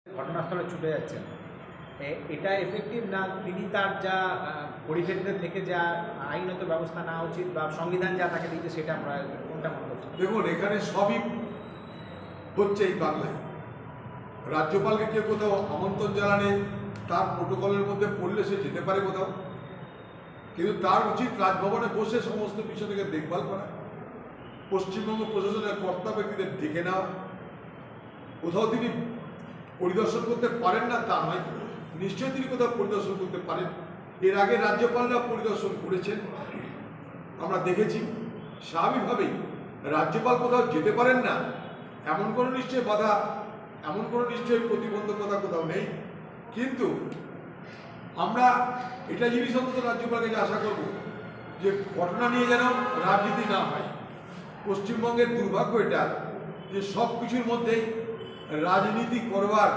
ঘটনাস্থলে ছুটে যাচ্ছেন, এটা এফেক্টিভ না তিনি তার যা পরিপ্রেক্ষিতে থেকে যা আইনত ব্যবস্থা নেওয়া উচিত বা সংবিধান যা তাকে দিচ্ছে সেটা আমরা কোনটা মনে করছি? দেখুন, এখানে সবই হচ্ছে এই বাংলায়। রাজ্যপালকে কেউ কোথাও আমন্ত্রণ জানালে তার প্রোটোকলের মধ্যে পড়লে সে যেতে পারে কোথাও, কিন্তু তার উচিত রাজভবনে বসে সমস্ত বিষয়টাকে দেখভাল করা, পশ্চিমবঙ্গ প্রশাসনের কর্তা ব্যক্তিদের ডেকে নেওয়া। কোথাও তিনি পরিদর্শন করতে পারেন না তা নয়, নিশ্চয়ই তিনি কোথাও পরিদর্শন করতে পারেন। এর আগে রাজ্যপালরা পরিদর্শন করেছেন, আমরা দেখেছি। স্বাভাবিকভাবেই রাজ্যপাল কোথাও যেতে পারেন না এমন কোনো নিশ্চয় বাধা, এমন কোনো নিশ্চয়ই প্রতিবন্ধকতা কোথাও নেই। কিন্তু আমরা এটা জিনিস অন্তত রাজ্যপালকে যে আশা করব যে ঘটনা নিয়ে যেন রাজনীতি না হয়। পশ্চিমবঙ্গের দুর্ভাগ্য এটা যে সব কিছুর মধ্যেই রাজনীতি করবার